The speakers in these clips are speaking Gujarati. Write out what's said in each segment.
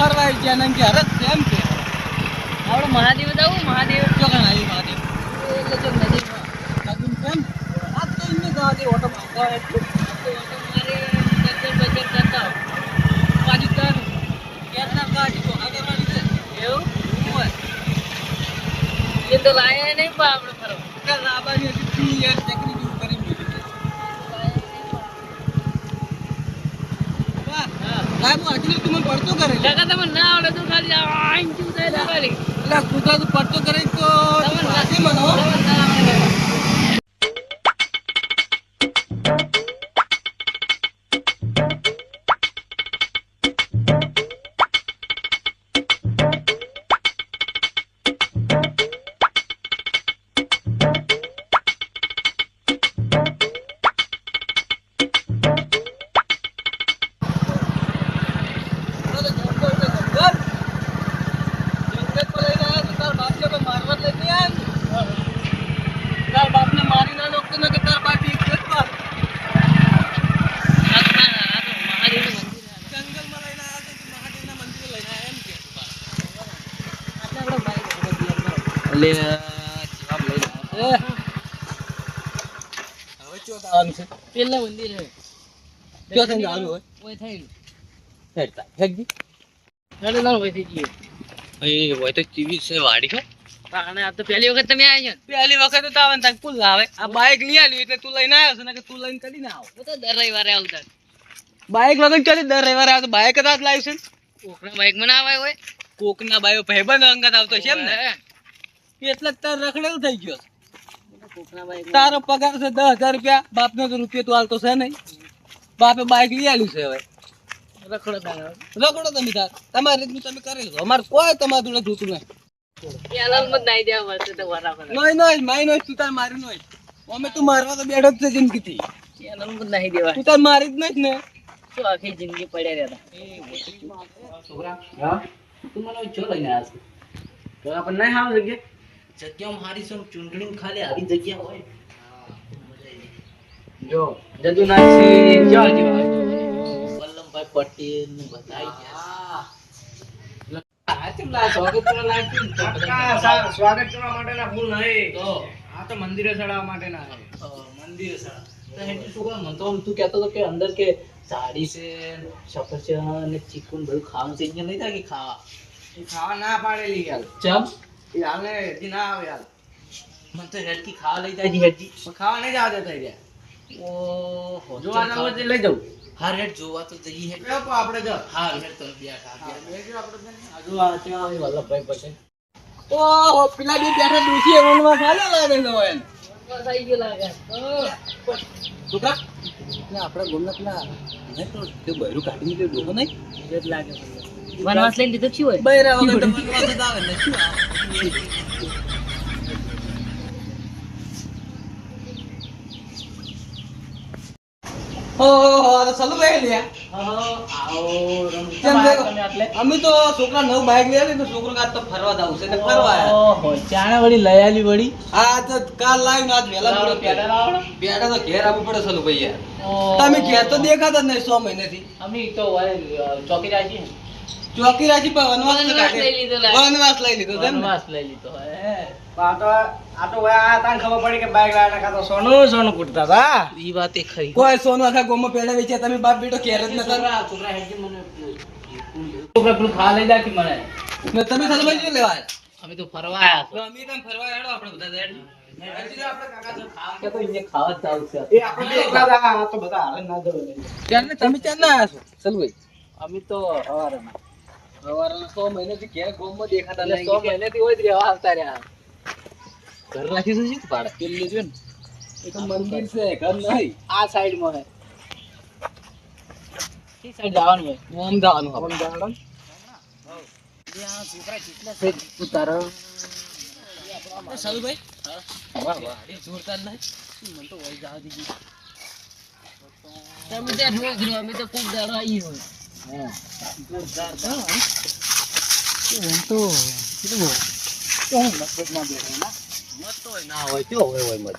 ફરવાય છે ને કે હરત કેમ કે આપણે મહાદેવ જાવું મહાદેવ ચોકણ આવી મહાદેવ એટલે જો નદીમાં લગન કેમ આ તો ઇને ગાવા દે ઓટો મારવા એટલું મારે બજર કરતા બાજુ તાર કેરના ગાડી તો આગળ વાળી છે એવું હોય એ તો લાયા નહીં પણ આપણે ફરવા કે લાબાની હતી યાર ચકરી જેવું કરી દીધું વાહ લાય હું આટલું તું મને પડતો કરે કાકા તમે ના આવડે તો ખાલી આઈન ચૂ થાય ખાલી એટલે કુદા તું પડતો કરે તો તમે ના નથી મને હો. તમે ના આવડે પેલા મંદિર હે ક્યાં થઈને જવાનું હોય? ઓય થઈ હેડતા હેડજી ચાલો લાવ વઈ થઈ ગયો એ હોય તો ચીવી છે વાડી હો અને આ તો પહેલી વખત તમે આવ્યા છો પહેલી વખત તો આવન તક પુલ આવે આ બાઈક લઈ આલ્યું એટલે તું લઈને આવ્યો છે ને કે તું લઈને કદી ના આવ હું તો દર રવિવારે આવતા બાઈક વગર કદી દર રવિવારે આવે તો બાઈક જ આજ લાવ્યું છે ઓકરા બાઈક માં ના આવે હોય કોકના બાયો ભાઈબંધ અંગત આવતો છે એમ ને એટલે તાર રખડેલું થઈ ગયો કોકના બાઈક તારો પગાર છે 10,000 રૂપિયા બાપનો તો રૂપિયો તું હાલતો છે નહીં બાપે બાઈક લઈ આલ્યું છે હવે રખડો તારે રખડો તમે તાર તમારી રીતનું તમે કરેલું અમારે કોઈ તમારું જોડે જોતું નહીં પેલા મત નાઈ દેવા મળશે તો બરાબર નહીં મારી નહીં તું તાર મારી નહીં અમે તું મારવા તો બેઠો જ છે જિંદગીથી પેલા મત નાઈ દેવા તું તાર મારી જ નહીં ને તો આખી જિંદગી પડ્યા રહેતા છોકરા હા તું મને જો લઈને આવ્યા છે તો આપણે નહીં આવે જગ્યા મારી છે ચૂંટણી ખાલી આવી જગ્યા હોય જો જદુ નાસી જાજી વલ્લભભાઈ પટેલ ને બધાઈ ગયા સ્વાગત કરવા લાગ્યું સ્વાગત કરવા માટેના ફૂલ નહીં તો આ તો મંદિરે ચડાવવા માટેના છે મંદિર સારા તો હેડી છોકરા મને તો તું કહેતો હતો કે અંદર કે સાડી છે સફરજન ને ચીકુન બધું ખાવાનું છે અહીંયા નહીં થાય કે ખાવા એ ખાવા ના પાડેલી યાર ચમ એ હાલને હેડજી ના આવે યાર મને તો હેડકી ખાવા લઈ જાય હેડજી પણ ખાવા નહીં જવા દેતા યાર ઓહો જોવા ના હોય તો લઈ જાઉં હાર હેડ જોવા તો જઈએ હેડ આપણે જો હાર હેડ તો બેઠા બેજો આપણે આજુ આ ત્યાં આવી વલ્લભભાઈ પટેલ ઓહો પેલા બે બેઠા ડૂસી એવનમાં ખાલે લાગે છે હોય બસ આવી ગયો લાગે છોકરા એટલે આપણા ગોમના પેલા ને તો તે બૈરું કાઢી નીકળ્યો ડોહો નહીં જ લાગે વનવાસ લઈને દીધો શું હોય બૈરા વગર તો વનવાસ જ આવે ને શું આવે અમે તો છોકરા નવ બાઈક લઈ આલી તો છોકરો કાલ તો ફરવા જાવ છે ને ફરવા આયા ઓહો ચાણા વળી લઈ આલી વળી આ તો કાલ લાવ્યું ને આજ વેલા પડે બેડા તો ઘેર આવવું પડે ચાલુ ભાઈ યાર તમે ઘેર તો દેખાતા જ નહીં 100 મહિનાથી અમે તો ચોકી રાખી ચોકી રાખી પણ વનવાસ તો વનવાસ લઈ લીધો લાગે. વનવાસ લઈ લીધો છે એમ ને? વનવાસ લઈ લીધો હે આ તો આ તાન ખબર પડી કે બાઈક લાયા કા તો સોનું સોનું કૂટતા હતા ઈ વાત એ ખરી કોઈ સોનું આખા ગોમાં પેડા વેચ્યા તમે બાપ બેટો ઘેર જ નતા છોકરા હેડજી મને છોકરા પેલું ખા લઈ જા કે મને ને તમે સાલા ભાઈ શું લેવા આયા? અમે તો ફરવા આયા તો અમે તને ફરવા હેડો આપણે બધા હેડ કે તો ઇને ખાવા જ જાવ છે એ આપણે તો એકલા જ આ તો બધા હાલે ના જવે ત્યારને તમે ચાર ના આયા છો ચાલ ભાઈ અમે તો હવારમાં સવારના 100 મહિનાથી ઘેર ગોમાં દેખાતા એટલે નહીં 100 મહિનાથી હોય જ રહેવા આવતા રહ્યા ઘર રાખીશું શું ભાડે પેલું છે ને એ તો મંદિર છે ઘર નહીં આ સાઈડ માં હે ઈ સાઈડ જવાનું હોય ઓમ જવાનું આપણે આપણે જવાનું આ છોકરા કેટલા છે ઉતારો ચાલુ ભાઈ વાહ વાહ એ જોરદાર નહીં મને તો વહી જવા દીધી તમે ત્યાં રોજ રહો અમે તો ખૂબ દાડો આવી હોય હા જોરદાર તો એમ તો કેટલું તો હું મતલબ ના બેઠો ના મત તો ના હોય તો હોય મત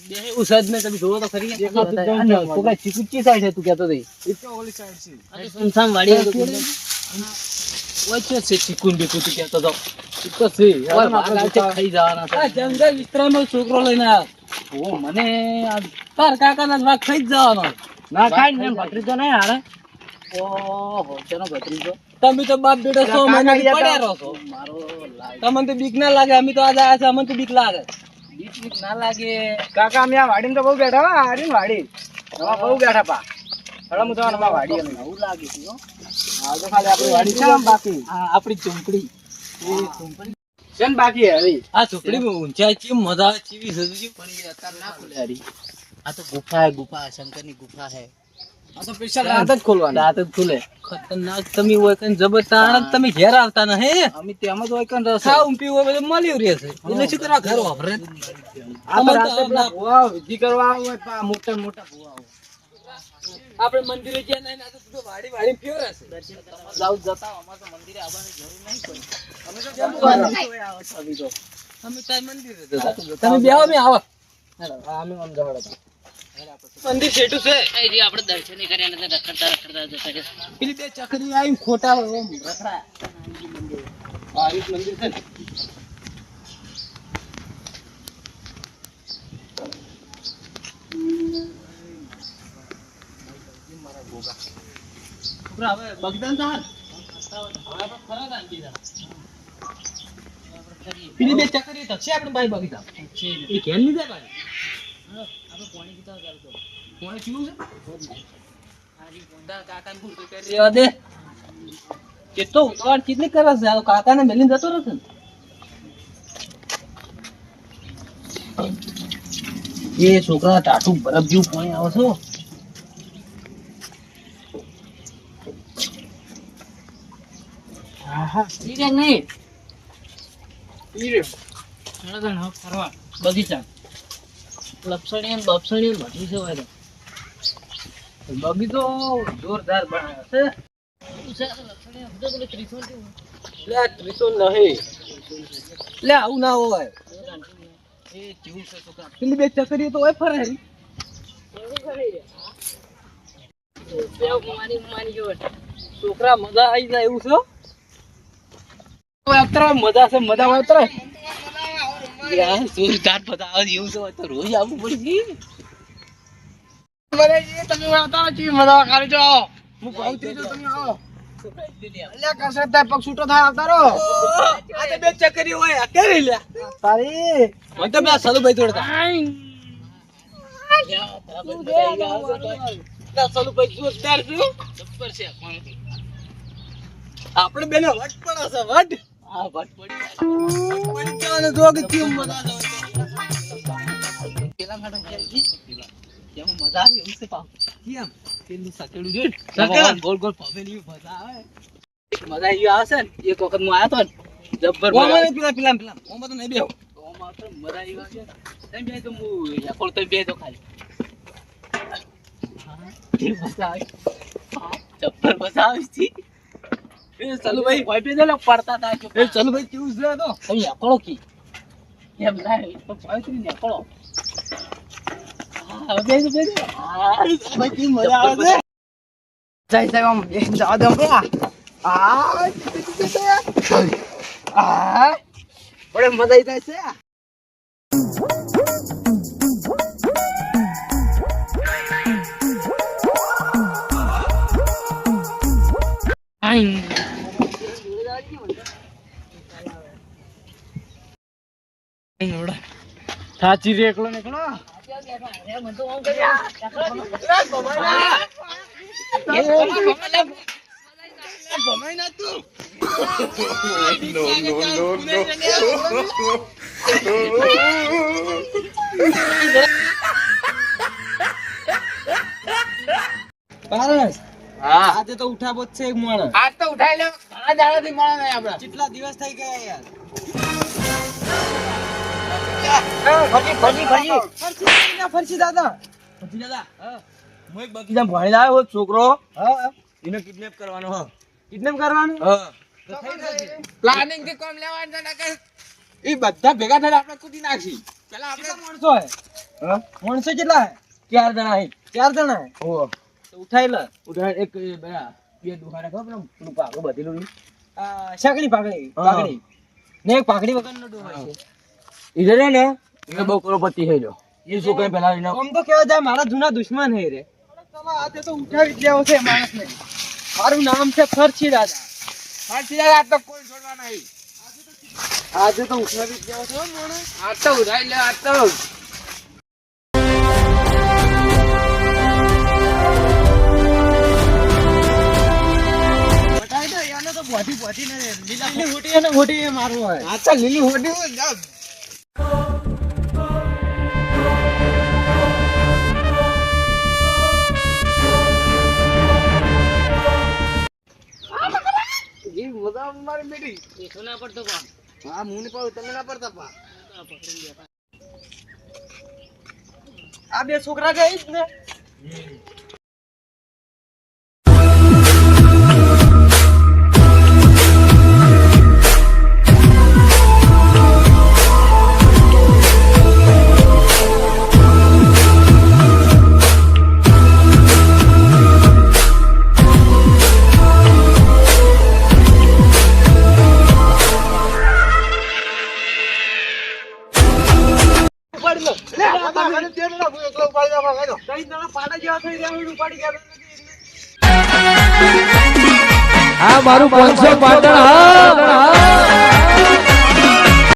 દેહે ઉસદ ને તમે જોવો તો ખરી છોકરા ચીકુચી સાઈડ છે તું કહેતો હતી એ તો ઓલી સાઈડ છે આ તો સુનસામ વાડી વચ્ચે છે ચીકુન બીકુન તું કહેતો તો. ઈ તો છે. ઓય વાઘ આવશે, ખાઈ જવાના છે. આ જંગલ વિસ્તારમાં છોકરો લઈને આવ્યો. ઓ મને આ તાર કાકાના જ વાઘ ખાઈ જ જવાનો. ના ખાય ને ખાઈ જાય. ભત્રીજો નહીં હારે ઓહો ચનો ભત્રીજો તમે તો બાપ બેટો પેલા 100 મહિનાથી કાકા પડ્યા રહો છો. મારો લાગ તમને તો બીક ના લાગે, અમે તો આજે આયા છે, અમને તો બીક લાગે. બીક ના લાગે. કાકા અમે આ વાડીમાં તો બહુ બેઠા હો હારી ને વાડી હવે બહુ બેઠા પા હવે હું જવાનું અમારા વાડી અમે નવું લાગે છે હો. હાલ તો ખાલી આપણી વાડી છે આમ બાકી આ આપણી ઝૂંપડી એ ઝૂંપડી છે ને બાકી હવે આ ઝૂંપડીમાં ઊંચાઈ ચેમ મજા આવે, ચીવી સજુજી. પણ એ અત્યારે ના ખુલે હારી. આ તો ગુફા હે, ગુફા શંકરની ગુફા હે. આ તો સ્પેશિયલ રાત જ ખોલવાની રાત જ ખુલે. ખતરનાક તમે હોય કઈ જબરતાણ જ તમે ઘેર આવતા ન હે. અમે તેમાં તો એકન રસ ખાવું પીવું હોય બધું મળ્યું રહેશે. એટલે શું કરવા ઘર વાપરે? આ તો રાતે પેલા ભુવાઓ વિધિ કરવા આવે હોય પા મોટા મોટા ભુવાઓ આપણે મંદિરે જ્યાં નહીં આ તો સીધું વાડી વાડી ફેરે છે. જાવ જતા અમાર તો મંદિરે આવવાની જરૂર નહીં કોઈ. અમે તો કેમ જમવાનું આવે છે અભી તો. અમે તાર મંદિરે જતા. તમે બેહો મે આવો. હા અમે આમ જવાડા હતા મંદિર છેટું છે. આપણે દર્શન કર્યા નથી, રખડતા રખડતા જતા રહ્યા. પેલી બે ચકરી આવી ખોટા ઓમ રખડા. આ રીત મંદિર છે ને. છોકરા હવે બગદાન તા પેલી બે ચકરી તો છે આપણે ભાઈ બગીચા એ ઘેર ની જાય ભાઈ. આપણે પાણી પીતા ચાલતો. કોણે પીવું છે? તારા કાકાને પૂછ તો કરી રહેવા દે. કેટલો ઉતાવળ કેટલી કરે છે? આ કાકાને મેલીને જતો રહેશે ને. એ છોકરા ટાટું બરફ જેવું પાણી આવે છે. આહા ઈ કે નહીં. ઈ રે ચડગણ હક ફરવા બગીચા. લપસણી ને બપસણી ને બધું છે હોય તો. બગીચો જોરદાર બનાવ્યો છે. લપસણી ને બધું પેલું ત્રિશૂળ જેવું. લે ત્રિશૂલ નહીં. લે આવું ના હોય. એ જેવું છે છોકરા. પેલી બે ચકરીઓ તો હોય ફરે. છોકરા મજા આવી જાય એવું છે હો. અત્યારે મજા છે, મજા આવે અત્યારે. યાર જોરદાર બધા આવે એવું છે હોય તો રોજ આવવું પડશે. તમે આવતા ચી મજા ખાલી જો આવો હું કહું છું તમે આવો અલ્યા કસરત થાય પગ છૂટો થાય આવતા રહો આ તો બે ચકરીઓ હોય આ કેરી લે. તારી મને તો પેલા સલુભાઈ જોડતા. પેલા સલુભાઈ જોરદાર છે. જબ્બર છે પાણી. આપણે બેને વટ પડે છે વટ. હા ભટ પડી વટ જવાનું જો કે કેમ મજા આવે. પેલા મેડમ જેમાં મજા આવે એવું છે પાવ. કેમ? પેલું સકેડું જોઈ સકેડું? ગોલ ગોલ પવેલી મજા આવે. મજા આવી આવશે ને એક વખત હું આવ્યો તો ને જબ્બર મજા ઓમાં આવી. નહીં પેલા ઓમાં તો નહીં બેહો. ઓમાં તો મજા આવી આવશે. તમે બે તો હું યાકોળ તમે બે તો ખાલી. હા, એ મજા આવી. હા, જબ્બર મજા આવી છે. એ સલુભાઈ કોઈ બે તો પડતા હતા જો. એ સલુભાઈ કેવું છે તો? તમે યાકોળો કી એમ ના તો પાણી ને યાકોળો. હા બે તો બે તો. હા ભાઈ કેમ મજા આવે છે? જય જય આમ જવા દો આ આ બડે મજા આવી જાય છે સાચી રે એકલો નીકળો પારસ હા આજે તો ઉઠાબો જ છે એક માણસ. આજ તો ઉઠાઈ લો ઘણા દાડાથી મળે નહીં આપણે કેટલા દિવસ થઈ ગયા યાર. ફરસી દાદા ફરસી દાદા હું એક બગીચા ભણી લાવ્યો હોત છોકરો. એને કિડનેપ કરવાનો હ. કિડનેપ કરવાનું પ્લાનિંગ થી કોમ લેવાનું છે એ બધા ભેગા થઈને આપણે કૂદી નાખી. પેલા આપણે માણસો હે માણસો કેટલા હે? 4 જણા હે. 4 જણા હે. તો ઉઠાઈ લે. ઉઠાઈ એક બે બે દુહારા ખબર પેલું પાકડું બધેલું શકડી પાકડી ને એક પાકડી વગરનો ડોહા છે ઈધર ને એ બહુ કરોડપતિ થઈ ગયો એ શું કઈ પેલા આમ તો કેવા જાય મારા જૂના દુશ્મન હે રે આજે તો ઉઠાવી જ લેવો છે માણસને મારું નામ છે ફરછી દાદા આજ તો કોઈ છોડવા નહીં આજે તો ઉઠાવી જ લેવો છે માણસ આજ તો ઉઠાવી લે આજ તો લીલી હોટી અને હોટી મારવું હોય અચ્છા લીલી હોટી હોય જાવ જી મજા મારી બેટી એ તો ના પડતો પા હા હું ને પાઉં તમે ના પડતા પા આ બે છોકરા જાય જ ને આ મારું 500 પાટણ હા